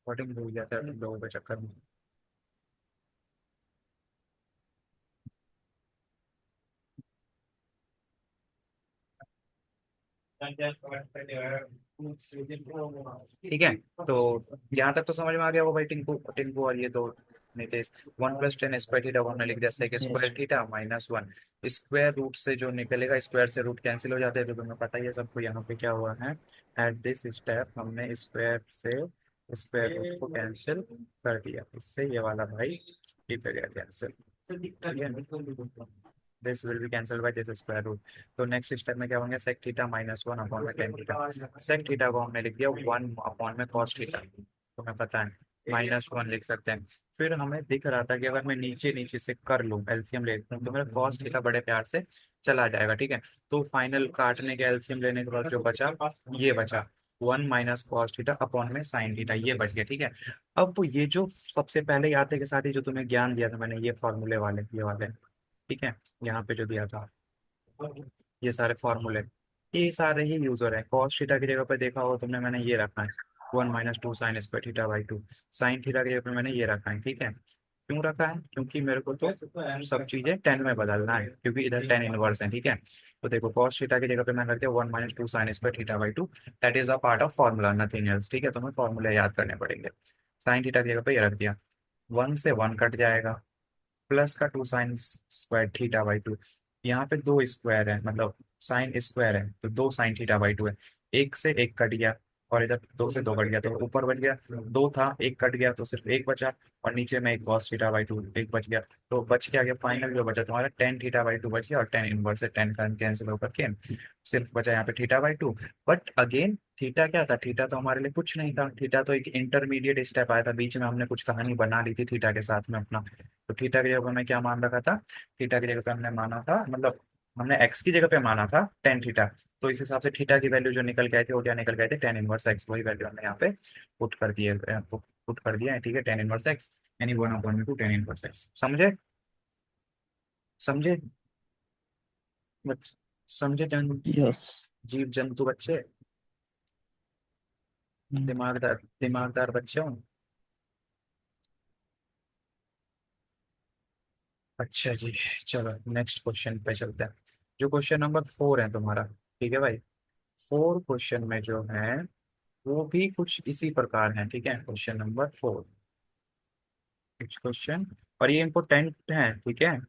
Coding भूल जाता है तुम लोगों के चक्कर में। ठीक है, तो यहाँ तक तो समझ में आ गया वो भाई, टिंकू टिंकू और ये दो नितेश। 1 + 10 स्क्वायर थीटा वो हमने लिख दिया sec yes. Square theta -1। Square root से जो निकलेगा, स्क्वायर से रूट कैंसिल हो जाते हैं, तो तुम्हें पता ही है सबको। यहाँ पे क्या हुआ है, एट दिस स्टेप हमने स्क्वायर से स्क्वायर रूट को कैंसिल कर दिया, इससे ये वाला भाई ये पे गया कैंसिल। ठीक है, this will be cancel by this square root. तो नेक्स्ट स्टेप में क्या होंगे, सेक थीटा -1 अपॉन में टेन थीटा। सेक थीटा को हमने लिख दिया 1 अपॉन में कॉस थीटा, तुम्हें पता है -1 लिख सकते हैं। फिर हमें दिख रहा था कि अगर मैं नीचे नीचे से कर लूँ, एलसीएम ले लूँ, तो मेरा कॉस थीटा बड़े प्यार से चला जाएगा। ठीक है, तो फाइनल काटने के एलसीएम लेने के बाद जो बचा, ये बचा 1 - cos थीटा अपॉन में साइन थीटा, ये बच गया। ठीक है, अब ये जो सबसे पहले आते के साथ ही जो तुम्हें ज्ञान दिया था मैंने, ये फॉर्मूले वाले, ये वाले, ठीक है, यहाँ पे जो दिया था ये सारे फॉर्मूले, ये सारे ही यूजर है। कॉस थीटा की जगह पे देखा हो तुमने, मैंने ये रखा है 1 - 2 sin² थीटा/2। साइन थीटा की जगह पे मैंने ये रखा है। ठीक है, क्यों रखा है, क्योंकि मेरे को तो सब चीजें टेन में बदलना है, क्योंकि इधर टेन इनवर्स है। ठीक है, तो देखो कॉस थीटा की जगह पे मैंने रख दिया 1 - 2 sin² थीटा/2। That is a part of formula, nothing else. ठीक है, तो हमें फॉर्मूला याद करने पड़ेंगे। साइन थीटा की जगह पे ये रख दिया, 1 से 1 कट जाएगा, प्लस का 2 sin² थीटा/2। यहाँ पे दो स्क्वायर है, मतलब साइन स्क्वायर है, तो 2 sin θ/2 है। एक से एक कट गया, और इधर 2 से 2 कट गया, तो ऊपर बच गया। दो था, एक कट गया, तो सिर्फ एक बचा। और नीचे में एक cos θ/2 एक बच गया। तो बच के आगे फाइनल जो बचा तुम्हारा tan θ/2 बच गया, और tan इनवर्स से tan का कैंसिल होकर के सिर्फ बचा यहाँ पे θ/2। बट अगेन थीटा क्या था, थीटा तो हमारे लिए कुछ नहीं था, थीटा तो एक इंटरमीडिएट स्टेप आया था बीच में, हमने कुछ कहानी बना ली थी थीटा के साथ में अपना। तो थीटा की जगह पे मैं क्या मान रखा था, थीटा की जगह पे हमने माना था, मतलब हमने एक्स की जगह पे माना था tan θ। तो इस हिसाब से थीटा की वैल्यू जो निकल के आई थी वो क्या निकल के आई थी, tan 1x। वही वैल्यू हमने यहाँ पे पुट कर दिए, पुट कर दिया है। ठीक है, tan 1x यानी 1/2 tan 1x। समझे, समझे समझे यस। जीव जंतु बच्चे, दिमागदार दिमागदार बच्चे हो। अच्छा जी, चलो नेक्स्ट क्वेश्चन पे चलते हैं। जो क्वेश्चन नंबर 4 है तुम्हारा, ठीक है भाई, 4 क्वेश्चन में जो है वो भी कुछ इसी प्रकार है। ठीक है, क्वेश्चन नंबर 4, कुछ क्वेश्चन, और ये इम्पोर्टेंट है। ठीक है,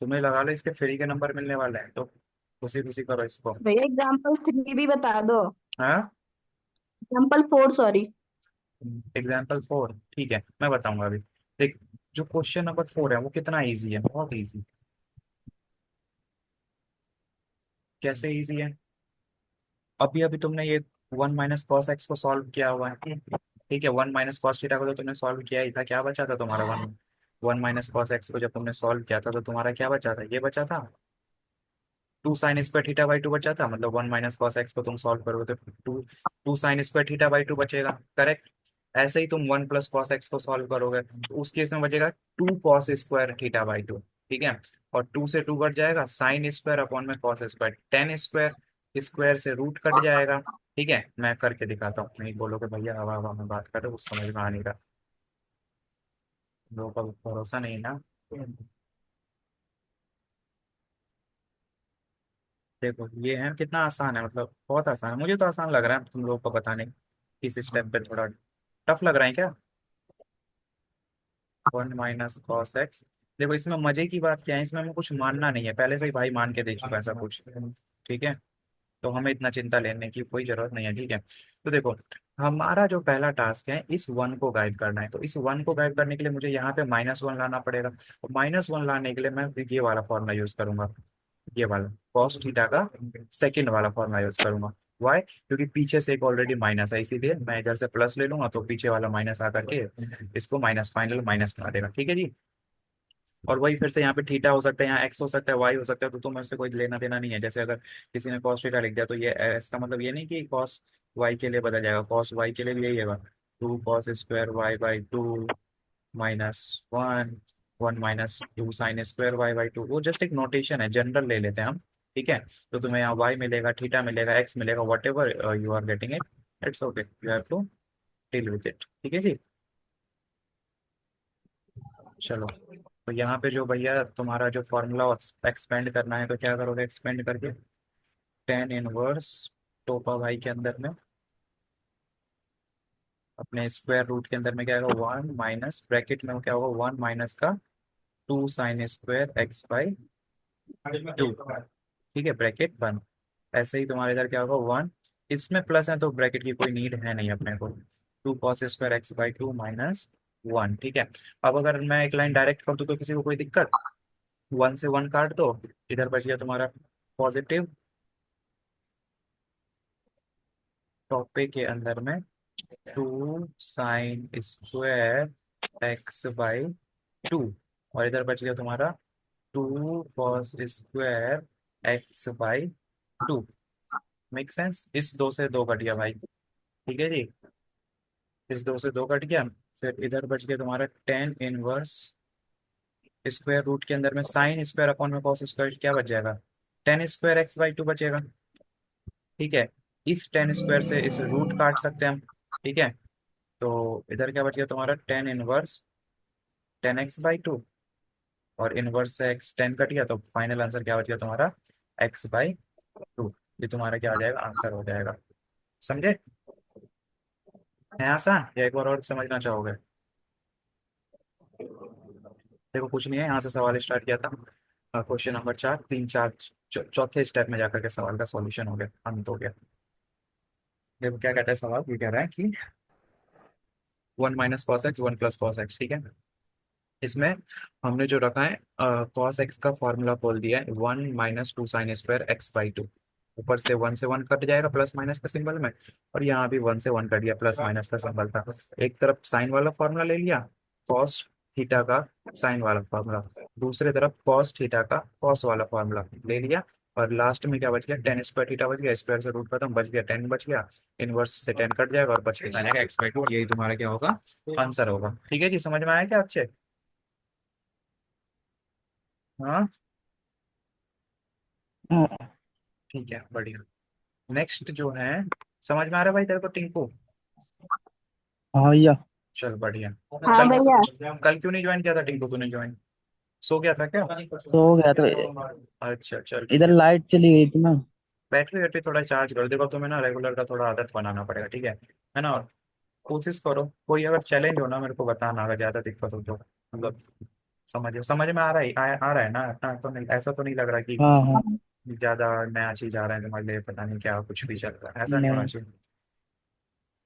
तुम्हें लगा लो इसके फ्री के नंबर मिलने वाले हैं, तो खुशी खुशी करो इसको। भैया एग्जाम्पल 3 भी बता दो। हाँ, एग्जाम्पल 4 सॉरी। एग्जाम्पल 4 ठीक है, मैं बताऊंगा अभी। देख, जो क्वेश्चन नंबर 4 है वो कितना इजी है, बहुत इजी। कैसे इजी है, अभी अभी तुमने ये 1 - cos x को सॉल्व किया हुआ है। ठीक है, 1 - cos θ को तो तुमने सॉल्व किया ही था, क्या बचा था तुम्हारा, वन 1 - cos x को जब तुमने सॉल्व किया था तो तुम्हारा क्या बचा था, ये बचा था 2 sin² θ/2 बचा था। मतलब 1 - cos x को तुम सॉल्व करोगे तो टू 2 sin² θ/2 बचेगा, करेक्ट। ऐसे ही तुम 1 + cos x को सॉल्व करोगे तो उस केस में बचेगा 2 cos² θ/2। ठीक है, और 2 से 2 कट जाएगा, साइन स्क्वायर अपॉन में cos square, ten square, square से रूट कट जाएगा। ठीक है, मैं करके दिखाता हूँ, नहीं बोलोगे भैया हवा हवा में बात कर रहे हो, कुछ समझ में आने का लोगों का भरोसा नहीं ना। देखो ये है कितना आसान है, मतलब बहुत आसान है, मुझे तो आसान लग रहा है, तुम लोगों को बताने इस स्टेप पे थोड़ा टफ लग रहा है क्या। 1 - cos x, देखो इसमें मजे की बात क्या है, इसमें हमें कुछ मानना नहीं है, पहले से ही भाई मान के दे चुका है सब कुछ। ठीक है, तो हमें इतना चिंता लेने की कोई जरूरत नहीं है। ठीक है, तो देखो हमारा जो पहला टास्क है इस वन को गाइड करना है, तो इस वन को गाइड करने के लिए मुझे यहाँ पे -1 लाना पड़ेगा, और -1 लाने के लिए मैं ये वाला फॉर्मूला यूज करूंगा, ये वाला cos θ का सेकंड वाला फॉर्मूला यूज करूंगा। वाई, क्योंकि पीछे से एक ऑलरेडी माइनस है, इसीलिए मैं इधर से प्लस ले लूंगा, तो पीछे वाला माइनस आकर के इसको माइनस, फाइनल माइनस बना देगा। ठीक है जी, और वही फिर से यहाँ पे थीटा हो सकता है, यहाँ एक्स हो सकता है, वाई हो सकता है, तो तुम्हें उससे कोई लेना देना नहीं है। जैसे अगर किसी ने cos θ लिख दिया, तो ये इसका मतलब ये नहीं कि cos y के लिए बदल जाएगा, cos y के लिए भी यही होगा, 2 cos² y/2 -1, 1 - 2 sin² y/2। वो जस्ट एक नोटेशन है, जनरल ले लेते हैं हम। ठीक है। तो तुम्हें यहाँ वाई मिलेगा, थीटा मिलेगा, एक्स मिलेगा, whatever you are getting it, it's okay, you have to deal with it, ठीक है जी। चलो, तो यहाँ पे जो भैया तुम्हारा जो फॉर्मूला एक्सपेंड करना है, तो क्या करोगे एक्सपेंड करके, टेन इनवर्स टोपा वाई के अंदर में, अपने स्क्वायर रूट के अंदर में क्या होगा, वन माइनस ब्रैकेट में क्या होगा, वन माइनस का two sine square x by two, ठीक है, ब्रैकेट बंद। ऐसे ही तुम्हारे इधर क्या होगा, वन, इसमें प्लस है तो ब्रैकेट की कोई नीड है नहीं अपने को, two cos square x by two minus one, ठीक है। अब अगर मैं एक लाइन डायरेक्ट कर दूं तो किसी को कोई दिक्कत, वन से वन काट दो, इधर बच गया तुम्हारा पॉजिटिव, टॉपिक के अंदर में two sine square x by two, और इधर बच गया तुम्हारा two cos square x by two. Make sense, इस दो से दो कट गया भाई, ठीक है जी, इस दो से दो कट गया। फिर इधर बच गया तुम्हारा टेन इनवर्स स्क्वायर रूट के अंदर में साइन स्क्वायर अपॉन में कॉस स्क्वायर, क्या बच जाएगा, ten square x by to बचेगा, ठीक है। इस टेन स्क्वायर से इस रूट काट सकते हैं हम, ठीक है। तो इधर क्या बच गया तुम्हारा tan inverse tan x by two, और इनवर्स से एक्स टेन कट गया, तो फाइनल आंसर क्या बच गया तुम्हारा, एक्स बाई टू। ये तुम्हारा क्या हो जाएगा, आंसर हो जाएगा, समझे, है आसान या एक बार और समझना चाहोगे। देखो कुछ नहीं है, यहाँ से सवाल स्टार्ट किया था, क्वेश्चन नंबर चार, तीन चार चौथे स्टेप में जाकर के सवाल का सॉल्यूशन हो गया, अंत हो गया। देखो क्या कहता है सवाल, ये कह रहा है कि one minus cos x one plus cos x, ठीक है। इसमें हमने जो रखा है, कॉस एक्स का फॉर्मूला खोल दिया है, one minus two sine square x by to, ऊपर से वन कट जाएगा प्लस माइनस का सिंबल में, और यहाँ भी वन से वन कट गया, प्लस माइनस का सिंबल था। एक तरफ साइन वाला फॉर्मूला ले लिया, कॉस थीटा का साइन वाला फॉर्मूला, दूसरी तरफ कॉस थीटा का कॉस वाला फॉर्मूला ले लिया, और लास्ट में क्या बच गया, टेन स्क्वायर थीटा बच गया, स्क्वायर से रूट खत्म, बच गया टेन बच गया, इनवर्स से टेन कट जाएगा और बच के जाएगा एक्स बाई टू, और यही तुम्हारा क्या होगा, आंसर होगा, ठीक है जी। समझ में आया क्या अच्छे, हाँ हाँ। ठीक है बढ़िया। नेक्स्ट जो है, समझ में आ रहा है भाई तेरे को टिंकू, हाँ भैया। चल बढ़िया। हाँ कल भैया। कल क्यों नहीं ज्वाइन किया था टिंकू, तूने ज्वाइन, सो गया था क्या। सो गया तो अच्छा चल इधर ठीक है। लाइट चली गई थी ना। बैटरी वैटरी थोड़ा चार्ज कर, देखो तुम्हें ना रेगुलर का थोड़ा आदत बनाना पड़ेगा, ठीक है ना। कोशिश करो, कोई अगर चैलेंज हो ना मेरे को बताना, अगर ज्यादा दिक्कत हो तो, मतलब समझ में आ रहा है, आ रहा है ना, इतना तो नहीं, ऐसा तो नहीं लग रहा कि हाँ हाँ। ज्यादा नया चीज आ रहा है तुम्हारे लिए, पता नहीं क्या कुछ भी चल रहा है, ऐसा नहीं होना नहीं। चाहिए।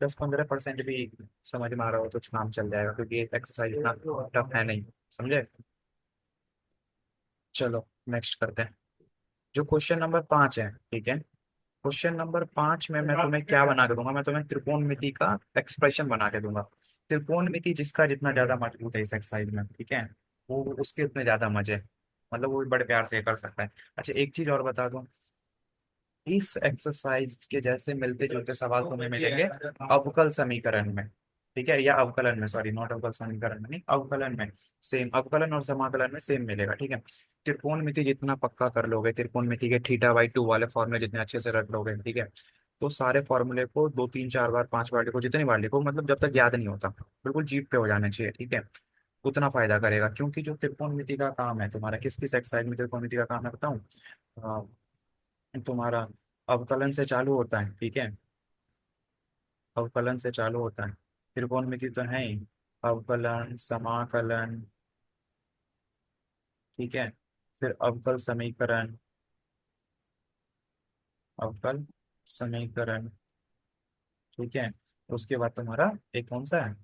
10-15% भी समझ में आ रहा हो तो काम चल जाएगा, क्योंकि एक एक्सरसाइज इतना टफ है नहीं, समझे। चलो नेक्स्ट करते हैं, जो क्वेश्चन नंबर पाँच है, ठीक है। क्वेश्चन नंबर पाँच में मैं तुम्हें क्या बना के दूंगा, मैं तुम्हें त्रिकोणमिति का एक्सप्रेशन बना के दूंगा। त्रिकोणमिति जिसका जितना ज्यादा मजबूत है इस एक्सरसाइज में, ठीक है, वो उसके उतने ज्यादा मजे, मतलब वो भी बड़े प्यार से कर सकता है। अच्छा एक चीज और बता दूं, इस एक्सरसाइज के जैसे मिलते जुलते सवाल तुम्हें मिलेंगे अवकल समीकरण में, ठीक है, या अवकलन में, सॉरी नॉट अवकल समीकरण में नहीं, अवकलन में, सेम अवकलन और समाकलन में सेम मिलेगा, ठीक है। त्रिकोणमिति जितना पक्का कर लोगे, त्रिकोणमिति के थीटा बाई टू वाले फॉर्मूले जितने अच्छे से रख लोगे, ठीक है, तो सारे फॉर्मूले को दो तीन चार बार पांच बार लिखो, जितनी बार लिखो, मतलब जब तक याद नहीं होता, बिल्कुल जीप पे हो जाना चाहिए, ठीक है। उतना फायदा करेगा, क्योंकि जो त्रिकोणमिति का काम है तुम्हारा, किस किस एक्सरसाइज में त्रिकोणमिति का काम है बताऊं, तुम्हारा अवकलन से चालू होता है, ठीक है, अवकलन से चालू होता है, त्रिकोणमिति तो है ही, अवकलन समाकलन, ठीक है, फिर अवकल समीकरण, अवकल समीकरण, ठीक है, उसके बाद तुम्हारा एक कौन सा है,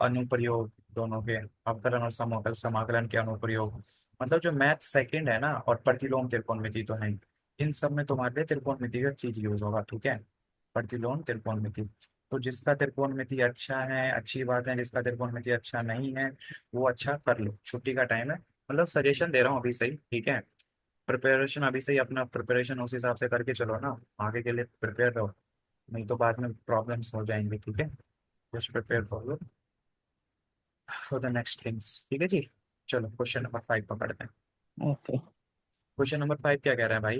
अनुप्रयोग, दोनों के अवकलन और समाकल समाकलन के अनुप्रयोग, मतलब जो मैथ सेकंड है ना, और प्रतिलोम त्रिकोणमिति तो है ही। इन सब में तुम्हारे लिए त्रिकोणमिति का चीज यूज होगा, ठीक है, प्रतिलोम त्रिकोणमिति। तो जिसका त्रिकोणमिति अच्छा है अच्छी बात है, जिसका त्रिकोणमिति अच्छा नहीं है वो अच्छा कर लो, छुट्टी का टाइम है, मतलब सजेशन दे रहा हूँ अभी से ही, ठीक है। प्रिपरेशन अभी से ही अपना प्रिपरेशन उस हिसाब से करके चलो ना, आगे के लिए प्रिपेयर रहो, नहीं तो बाद में प्रॉब्लम्स हो जाएंगे, ठीक है। Just prepare for the next things, ठीक है जी। चलो क्वेश्चन नंबर फाइव पकड़ते हैं। ओके। क्वेश्चन नंबर 5 क्या कह रहा है भाई?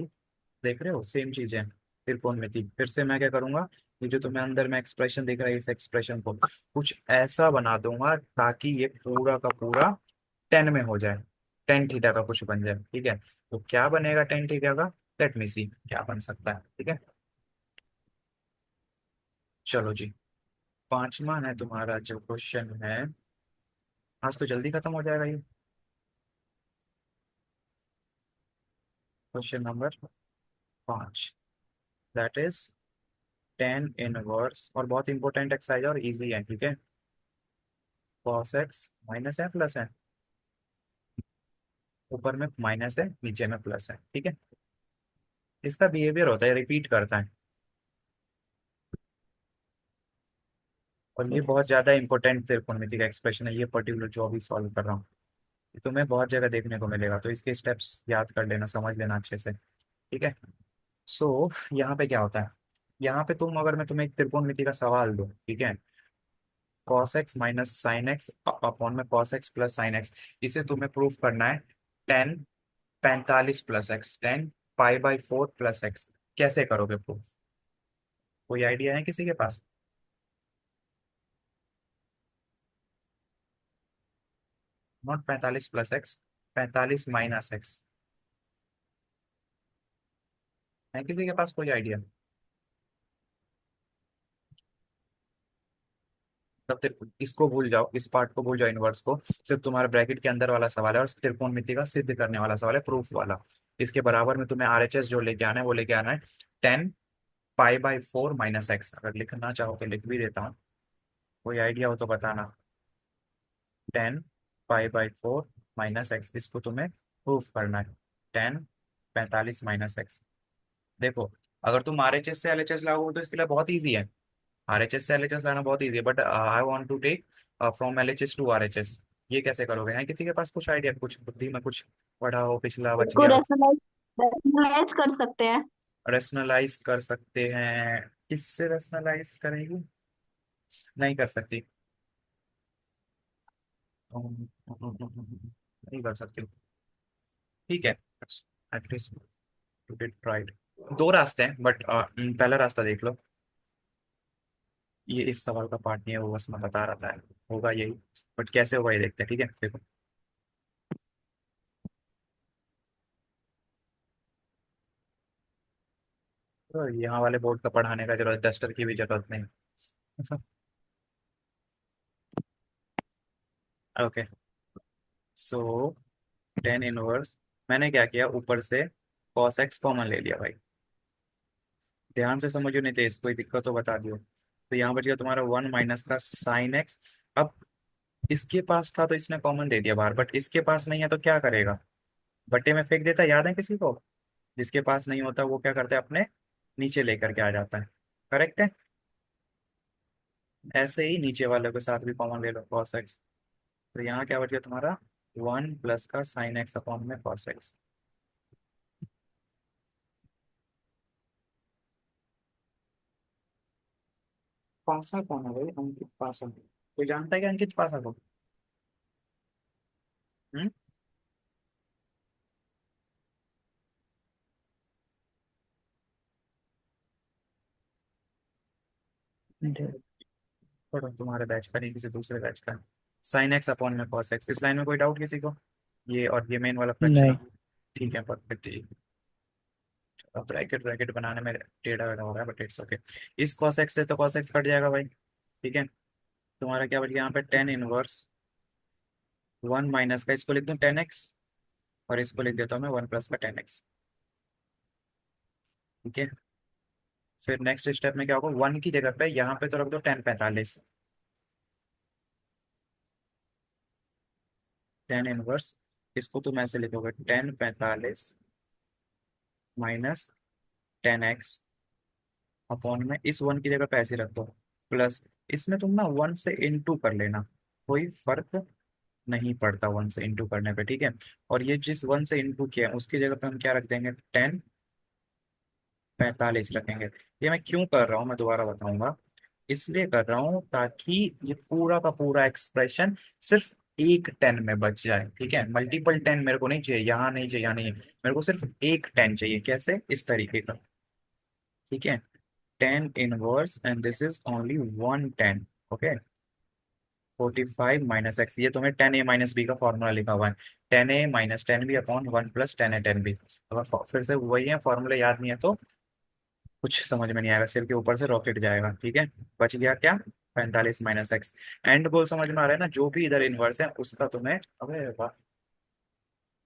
देख रहे हो, सेम चीज है, त्रिकोणमिति। फिर से मैं क्या करूंगा, ये जो तुम्हें अंदर में एक्सप्रेशन दिख रहा है, इस एक्सप्रेशन को कुछ ऐसा बना दूंगा ताकि ये पूरा का पूरा 10 में हो जाए, टेन थीटा का कुछ बन जाए। ठीक है, तो क्या बनेगा टेन थीटा का? लेट मी सी क्या बन सकता है। ठीक है, चलो जी, पांचवा है तुम्हारा जो क्वेश्चन है। आज तो जल्दी खत्म हो जाएगा ये। Question number 5, that is tan inverse, और बहुत इंपॉर्टेंट एक्सरसाइज और इजी है। ठीक है, कॉस एक्स माइनस है प्लस है, ऊपर में माइनस है नीचे में प्लस है। ठीक है, इसका बिहेवियर होता है, रिपीट करता है, और ये बहुत ज्यादा इंपॉर्टेंट त्रिकोणमिति का एक्सप्रेशन है, ये पर्टिकुलर जो अभी सॉल्व कर रहा हूँ। ये तुम्हें बहुत जगह देखने को मिलेगा, तो इसके स्टेप्स याद कर लेना, समझ लेना अच्छे से। ठीक है, सो यहाँ पे क्या होता है, यहाँ पे तुम, अगर मैं तुम्हें एक त्रिकोणमिति का सवाल दूं, ठीक है, cos x minus sine x upon में cos x plus sine x, इसे तुम्हें प्रूफ करना है टेन 45 प्लस एक्स, 10 पाई/4 प्लस एक्स। कैसे करोगे प्रूफ? कोई आइडिया है किसी के पास? Not 45 plus x, 45 minus x. है किसी के पास कोई आइडिया? तब इसको भूल जाओ, इस पार्ट को भूल जाओ, इनवर्स को। सिर्फ तुम्हारे ब्रैकेट के अंदर वाला सवाल है, और त्रिकोणमिति का सिद्ध करने वाला सवाल है, प्रूफ वाला। इसके बराबर में तुम्हें आरएचएस जो लेके आना है वो लेके आना है 10 पाई/4 माइनस एक्स। अगर लिखना चाहो तो लिख भी देता हूँ, कोई आइडिया हो तो बताना। 10 पाई/4 माइनस एक्स, इसको तुम्हें प्रूफ करना है। 10 45 माइनस एक्स। देखो, अगर तुम आरएचएस से एलएचएस लाओगे तो इसके लिए बहुत ईजी है। आरएचएस से एलएचएस लाना बहुत ईजी है, but I want to take from LHS to RHS. ये कैसे करोगे? है किसी के पास कुछ आइडिया? कुछ बुद्धि में कुछ पढ़ा हो, पिछला बच इसको गया हो? रैशनलाइज कर सकते हैं। रेशनलाइज कर सकते हैं? किससे रेशनलाइज करेंगे? नहीं कर सकती। नहीं कर सकती। ठीक है, एटलीस्ट यू डिड ट्राइड। दो रास्ते हैं, बट पहला रास्ता देख लो। ये इस सवाल का पार्ट नहीं है, वो बस मैं बता रहा था, होगा यही, बट कैसे होगा ये देखते हैं। ठीक है, देखो, तो यहाँ वाले बोर्ड का पढ़ाने का जरूरत, डस्टर की भी जरूरत नहीं। ओके, सो टेन इनवर्स, मैंने क्या किया, ऊपर से कॉस एक्स कॉमन ले लिया भाई। ध्यान से समझो, नहीं तो इसको कोई दिक्कत तो बता दियो। तो यहाँ बच गया तुम्हारा 1 माइनस का साइन एक्स। अब इसके पास था तो इसने कॉमन दे दिया बाहर, बट इसके पास नहीं है तो क्या करेगा? बट्टे में फेंक देता है, याद है किसी को? जिसके पास नहीं होता वो क्या करता है, अपने नीचे लेकर के आ जाता है। करेक्ट है, ऐसे ही नीचे वाले के साथ भी कॉमन ले लो, कॉस एक्स। तो यहाँ क्या बच गया तुम्हारा, 1 प्लस का साइन एक्स अपॉन में कॉस एक्स। पासा कौन है भाई? अंकित पासा, कोई जानता है क्या अंकित पासा को? हम्म, छोड़ो, तुम्हारे बैच का नहीं, किसी दूसरे बैच का। साइन एक्स अपॉन में कॉस एक्स, इस लाइन में कोई डाउट किसी को? ये और ये मेन वाला फ्रैक्शन है। नहीं। ठीक है, परफेक्ट जी। अब ब्रैकेट ब्रैकेट बनाने में टेढ़ा वेढ़ा हो रहा है, बट इट्स ओके। इस कॉस एक्स से तो कॉस एक्स कट जाएगा भाई। ठीक है, तुम्हारा क्या बच गया यहाँ पे, टेन इनवर्स 1 माइनस का, इसको लिख दूं 10x, और इसको लिख देता हूँ मैं 1 प्लस का 10x। ठीक है, फिर नेक्स्ट स्टेप में क्या होगा, 1 की जगह पे यहाँ पे तो रख दो 10 45। 10 इनवर्स, इसको तुम ऐसे लिखोगे 10 45 माइनस 10x अपॉन में, इस 1 की जगह पे ऐसे रख दो, प्लस इसमें तुम ना 1 से इंटू कर लेना, कोई फर्क नहीं पड़ता 1 से इंटू करने पे। ठीक है, और ये जिस 1 से इंटू किया है उसकी जगह पे हम क्या रख देंगे, 10 45 रखेंगे। ये मैं क्यों कर रहा हूँ मैं दोबारा बताऊंगा। इसलिए कर रहा हूँ ताकि ये पूरा का पूरा एक्सप्रेशन सिर्फ एक 10 में बच जाए, ठीक है। मल्टीपल 10 मेरे को नहीं चाहिए, यहाँ नहीं चाहिए, यहाँ नहीं, मेरे को सिर्फ एक 10 चाहिए। कैसे? इस तरीके का, ठीक है। 10 inverse and this is only one 10। Okay, 45 - x, ये तुम्हें 10a - b का फॉर्मूला लिखा हुआ है। 10a - 10b upon 1 + 10a 10b। अगर फिर से वही है, फॉर्मूला याद नहीं है तो कुछ समझ में नहीं आएगा, सिर के ऊपर से रॉकेट जाएगा, ठीक है। बच गया क्या? 45 - x। एंड गोल समझ में आ रहा है ना, जो भी इधर इनवर्स है उसका तुम्हें, अबे वाह,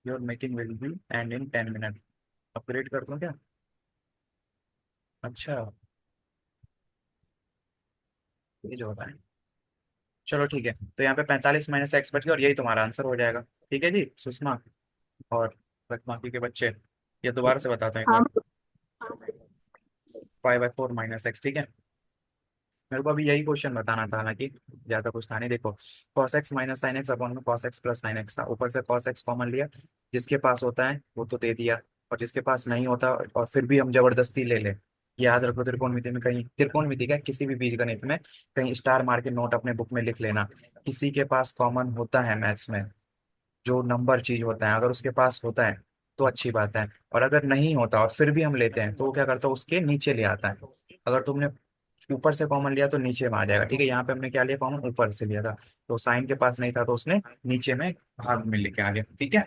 your meeting will be and in 10 minute. Upgrade कर दूं क्या? अच्छा, ये जो होता है। चलो ठीक है, तो यहाँ पे 45 - x बच गया और यही तुम्हारा आंसर हो जाएगा। ठीक है जी सुषमा और बाकी के बच्चे, ये दोबारा से बताता हूँ एक हाँ। बार। 5/4 - x, ठीक है। मेरे को अभी यही क्वेश्चन बताना था, हालांकि ज्यादा कुछ था नहीं। देखो, cos x - sin x upon में cos x + sin x था, ऊपर से cos x कॉमन लिया, जिसके पास होता है वो तो दे दिया, और जिसके पास नहीं होता और फिर भी हम जबरदस्ती ले ले। याद रखो, त्रिकोणमिति में कहीं, त्रिकोणमिति का किसी भी बीजगणित में कहीं स्टार मार के नोट अपने बुक में लिख लेना। किसी के पास कॉमन होता है मैथ्स में, जो नंबर चीज होता है, अगर उसके पास होता है तो अच्छी बात है, और अगर नहीं होता और फिर भी हम लेते हैं तो वो क्या करता है, उसके नीचे ले आता है। अगर तुमने ऊपर से कॉमन लिया तो नीचे में आ जाएगा, ठीक है। यहाँ पे हमने क्या लिया, कॉमन ऊपर से लिया था, तो साइन के पास नहीं था तो उसने नीचे में भाग में लेके आ गया, ठीक है।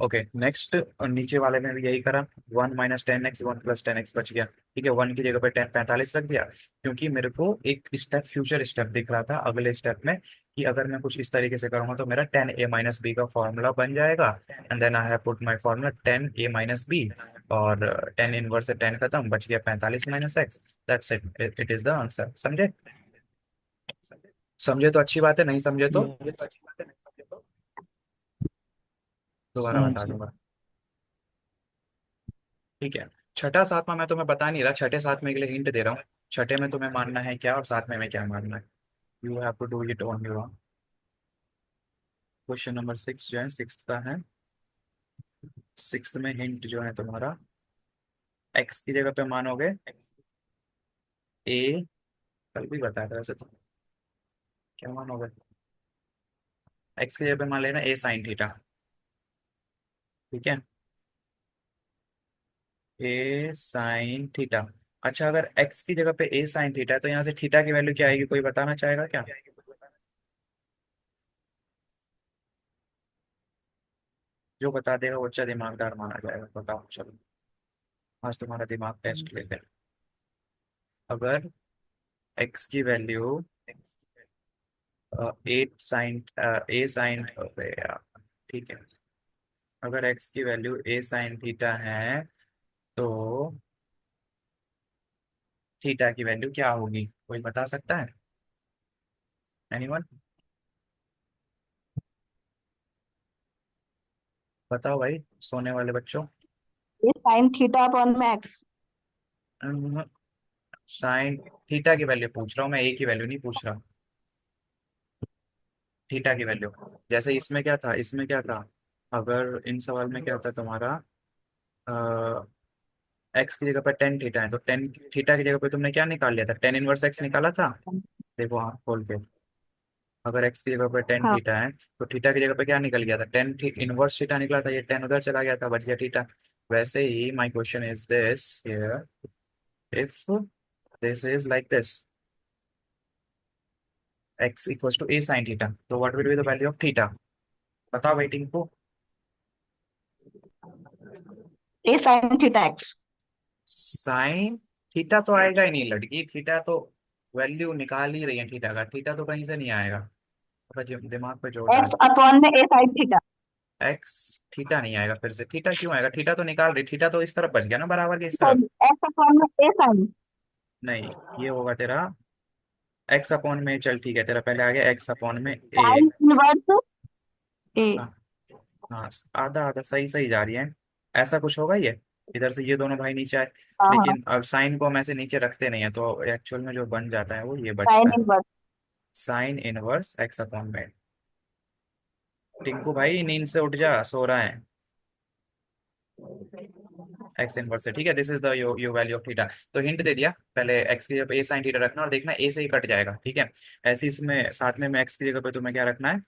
ओके, नेक्स्ट, नीचे वाले में भी यही करा। 1 - 10 x 1 + 10 x बच गया, ठीक है। 1 की जगह पे 45 रख दिया, क्योंकि मेरे को एक स्टेप, फ्यूचर स्टेप दिख रहा था अगले स्टेप में, कि अगर मैं कुछ इस तरीके से करूंगा तो मेरा 10a - b का फॉर्मूला बन जाएगा। And then I have put my formula 10a - b, और 10 इनवर्स से 10 खत्म, बच गया 45 - x। That's it, it is the answer. समझे? समझे तो अच्छी बात है, नहीं समझे तो दोबारा बता समझिए। दूंगा, ठीक है। छठा सातवां मैं तुम्हें बता नहीं रहा, छठे सातवें के लिए हिंट दे रहा हूँ। छठे में तुम्हें मानना है क्या और सातवें में क्या मानना है, you have to do it on your own. Question number 6 जो है, सिक्स का है। सिक्स में हिंट जो है तुम्हारा, एक्स की जगह पे मानोगे ए, कल भी बताया था वैसे तो, क्या मानोगे? एक्स की जगह पे मान लेना ए साइन थीटा, ठीक है। ए साइन थीटा। अच्छा, अगर एक्स की जगह पे ए साइन थीटा है तो यहाँ से थीटा की वैल्यू क्या आएगी, कोई बताना चाहेगा क्या? जो बता देगा वो अच्छा दिमागदार माना जाएगा, बताओ चलो। आज तुम्हारा दिमाग टेस्ट लेते हैं। अगर एक्स की वैल्यू एट साइन, ए साइन, ठीक है। अगर एक्स की वैल्यू ए साइन थीटा है तो थीटा की वैल्यू क्या होगी, कोई बता सकता है? एनीवन? बताओ भाई, सोने वाले बच्चों। ये साइन थीटा अपॉन में एक्स। साइन थीटा की वैल्यू पूछ रहा हूँ मैं, ए की वैल्यू नहीं पूछ रहा, थीटा की वैल्यू। जैसे इसमें क्या था, इसमें क्या था, अगर इन सवाल में क्या था तुम्हारा, एक्स की जगह पर 10 थीटा है, तो 10 थीटा की जगह पे तुमने क्या निकाल लिया था, 10 इनवर्स एक्स निकाला था। देखो हाँ खोल के, अगर एक्स की जगह पर टेन हाँ। थीटा है तो थीटा की जगह पे क्या निकल गया था, 10 इनवर्स थीटा निकला था, ये 10 उधर चला गया था, बच गया थीटा। वैसे ही my question is this here, if this is like this, x equals to a sine theta, तो what will be the value of theta? बताओ वेटिंग को। A sine theta x. Sine theta तो आएगा ही नहीं लड़की, थीटा तो value निकाल ही रही है थीटा का, थीटा तो कहीं से नहीं आएगा। थोड़ा दिमाग पे जोर डाल। एक्स अपॉन में ए साइन थीटा। एक्स थीटा नहीं आएगा, फिर से थीटा क्यों आएगा, थीटा तो निकाल रही, थीटा तो इस तरफ बच गया ना, बराबर के इस तरफ। सॉरी, एक्स अपॉन में ए साइन। नहीं, ये होगा तेरा एक्स अपॉन में, चल ठीक है, तेरा पहले आ गया एक्स अपॉन में ए। साइन इनवर्स ए। हाँ, हाँ, आधा आधा सही सही जा रही है, ऐसा कुछ होगा ये। इधर से ये दोनों भाई नीचे आए, हाँ हाँ। लेकिन अब साइन को हम ऐसे नीचे रखते नहीं है, तो एक्चुअल में जो बन जाता है वो ये साइन बचता है, inverse. Sine inverse x upon में। टिंकू भाई नींद से उठ जा, सो रहा है। एक्स इनवर्स है, ठीक है। This is the you value of theta. तो हिंट दे दिया, पहले एक्स की जगह पे ए साइन थीटा रखना और देखना ए से ही कट जाएगा, ठीक है। ऐसे इसमें साथ में एक्स की जगह पे तुम्हें क्या रखना है,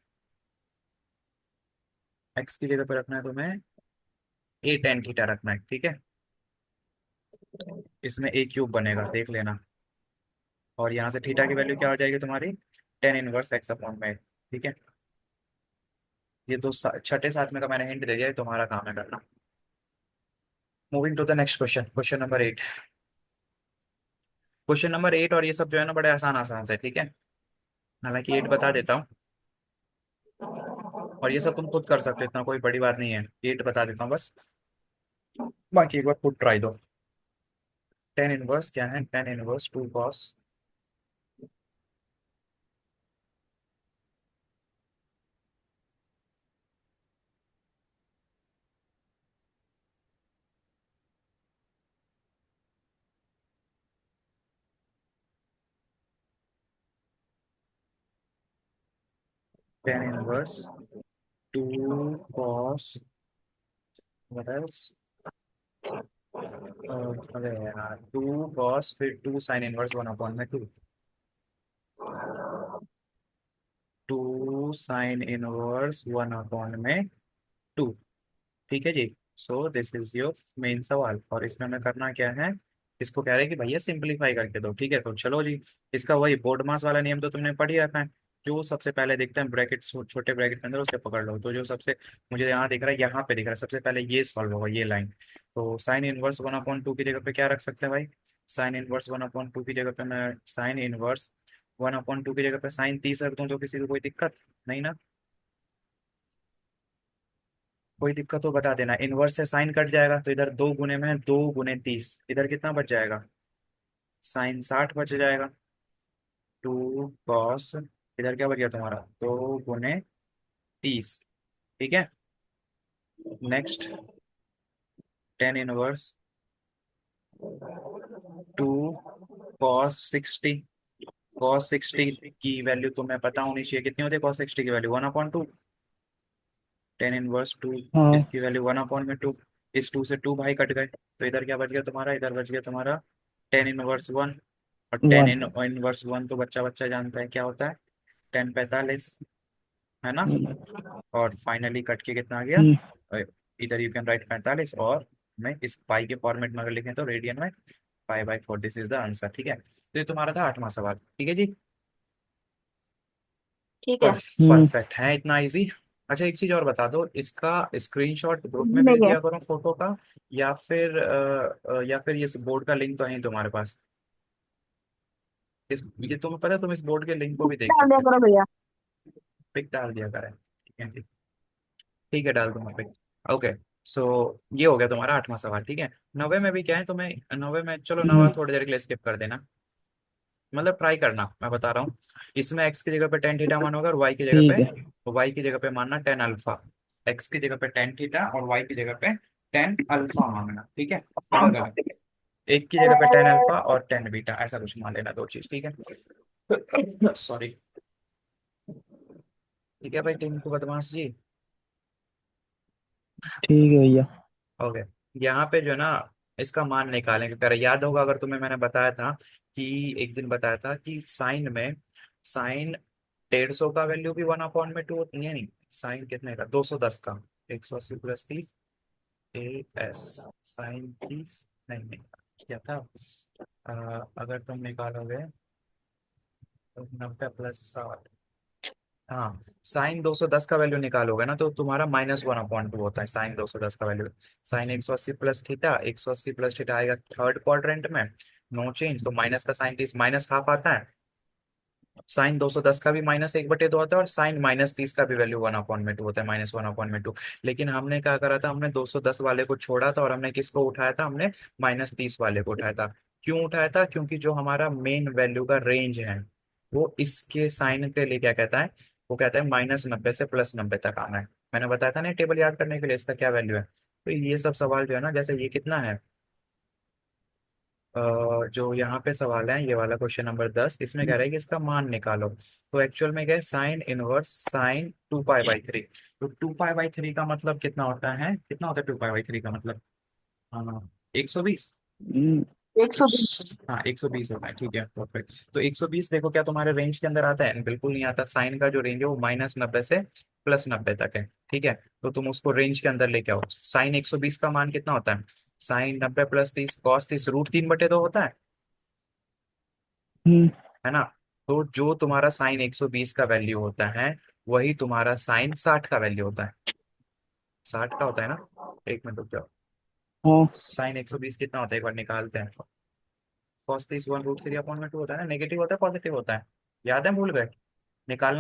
एक्स की जगह पे रखना है तुम्हें ए टेन थीटा रखना है, ठीक है। इसमें ए क्यूब बनेगा, देख लेना। और यहाँ से थीटा की वैल्यू क्या हो जाएगी तुम्हारी, टेन इनवर्स एक्स अपॉन में, ठीक है। ये दो छठे साथ में का मैंने हिंट दे दिया, ये तुम्हारा काम है करना। Moving to the next question, question number 8। Question number 8 और ये सब जो है ना बड़े आसान आसान से, ठीक है। हालांकि 8 बता देता हूँ, और ये सब तुम खुद कर सकते हो, इतना कोई बड़ी बात नहीं है। 8 बता देता हूँ बस, बाकी एक बार खुद ट्राई दो। टेन इनवर्स क्या है, tan inverse two cos, tan inverse two cos, what else, अरे यार, टू कॉस फिर two sine inverse one upon में two, two sine inverse one upon में टू, ठीक है जी। So this is your main सवाल, और इसमें हमें करना क्या है, इसको कह रहे हैं कि भैया सिंपलीफाई करके दो, ठीक है। तो चलो जी, इसका वही बोर्ड मास वाला नियम तो तुमने पढ़ ही रखा है। जो सबसे पहले देखते हैं ब्रैकेट, छोटे ब्रैकेट के अंदर उसे पकड़ लो। तो जो सबसे मुझे यहाँ दिख रहा है, यहाँ पे दिख रहा है, सबसे पहले ये सॉल्व होगा, ये लाइन। तो sign inverse one upon two की जगह पे क्या रख सकते हैं भाई, sign inverse one upon two की जगह पे मैं sign inverse one upon two की जगह पे साइन 30 रख दूँ तो किसी को कोई दिक्कत नहीं ना, कोई दिक्कत हो बता देना। इनवर्स से साइन कट जाएगा तो इधर 2 गुने में 2 गुने 30, इधर कितना बच जाएगा, साइन 60 बच जाएगा। टू कॉस, इधर क्या बच गया तुम्हारा, 2 गुने 30, ठीक है। Next, ten inverse two cos 60, cos 60 की वैल्यू तुम्हें पता होनी चाहिए, कितनी होती है कॉस 60 की value, one upon two. Ten inverse to, हाँ इसकी वैल्यू वन अपॉन में टू। इस टू से टू भाई कट गए, तो इधर क्या बच गया तुम्हारा, इधर बच गया तुम्हारा टेन इनवर्स वन। और टेन वन। इनवर्स वन तो बच्चा बच्चा जानता है क्या होता है, 10 45, है ना। और फाइनली कट के कितना आ गया, हम्म, अ, इधर यू कैन राइट 45, और मैं इस पाई के फॉर्मेट में अगर लिखें तो रेडियन में, 5/4, दिस इज द आंसर, ठीक है। तो ये तुम्हारा था 8वां सवाल, ठीक है जी। ठीक है। परफेक्ट है, इतना इजी। अच्छा एक चीज और बता दो, इसका स्क्रीनशॉट ग्रुप में भेज नहीं है। दिया करो फोटो का, या फिर इस बोर्ड का लिंक तो है ही तुम्हारे पास। इस ये तुम्हें पता है, तुम इस बोर्ड के लिंक को भी देख डाल दिया सकते हो। करो भैया। पिक डाल दिया करें, ठीक है ठीक है, डाल दूंगा पिक। ओके। सो ये हो गया तुम्हारा 8वां सवाल, ठीक है। 9वें में भी क्या है तुम्हें, 9वें में चलो 9वां थोड़ी देर के लिए स्किप कर देना, मतलब ट्राई करना, मैं बता रहा हूँ। इसमें एक्स की जगह पे टेन थीटा मानोगे और ठीक है। वाई की जगह पे मानना टेन अल्फा। एक्स की जगह पे टेन थीटा और वाई की जगह पे टेन अल्फा मानना, ठीक है। अलग अलग, एक की जगह पे टेन अल्फा और टेन बीटा, ऐसा कुछ मान लेना, दो चीज, ठीक है। सॉरी, ठीक है भाई, टिंकू बदमाश जी। ठीक है भैया। ओके। यहाँ पे जो है ना, इसका मान निकालेंगे, कर याद होगा अगर तुम्हें मैंने बताया था कि एक दिन बताया था कि साइन में, साइन 150 का वैल्यू भी वन अपॉन में टू, नहीं नहीं, साइन कितने का, 210 का, 180 + 30 ए एस, साइन 30, नहीं नहीं, क्या था, अगर तुम निकालोगे तो 90 + 60, हाँ, साइन 210 का वैल्यू निकालोगे ना तो तुम्हारा -1/2 होता है साइन 210 का वैल्यू। साइन 180 + थीटा, 180 + थीटा आएगा थर्ड क्वाड्रेंट में, नो चेंज, तो माइनस का साइन 30 -½ आता है। साइन 210 का भी -1/2 होता है, और साइन -30 का भी वैल्यू 1/2 होता है, -1/2। लेकिन हमने क्या करा था, हमने 210 वाले को छोड़ा था और हमने किसको उठाया था, हमने -30 वाले को उठाया था। क्यों उठाया था, क्योंकि जो हमारा मेन वैल्यू का रेंज है वो इसके साइन के लिए क्या कहता है, वो कहता है -90 से +90 तक आना है। मैंने बताया था ना टेबल याद करने के लिए इसका क्या वैल्यू है। तो ये सब सवाल जो है ना, जैसे ये कितना है, जो यहाँ पे सवाल है, ये वाला क्वेश्चन नंबर 10, इसमें कह रहा है कि इसका मान निकालो। तो एक्चुअल में क्या है, साइन इनवर्स साइन 2π/3। तो 2π/3 का मतलब कितना होता है, कितना होता है 2π/3 का मतलब, हाँ, 120। हम्म, 120। हाँ 120 होता है, ठीक है परफेक्ट। तो 120 देखो क्या तुम्हारे रेंज के अंदर आता है? बिल्कुल नहीं आता। साइन का जो रेंज है वो -90 से +90 तक है, ठीक है। तो तुम उसको रेंज के अंदर लेके आओ। साइन 120 का मान कितना होता है? साइन 90 + 30 कॉस 30 √3/2 होता हम्म, है ना। तो जो तुम्हारा साइन 120 का वैल्यू होता है वही तुम्हारा साइन 60 का वैल्यू होता है। 60 का होता है ना। एक मिनट रुक जाओ। हाँ साइन 120 कितना होता है एक बार निकालते हैं। कॉस 30 1√3/2 होता है ना। नेगेटिव होता है पॉजिटिव होता है? याद है, भूल गए? निकालना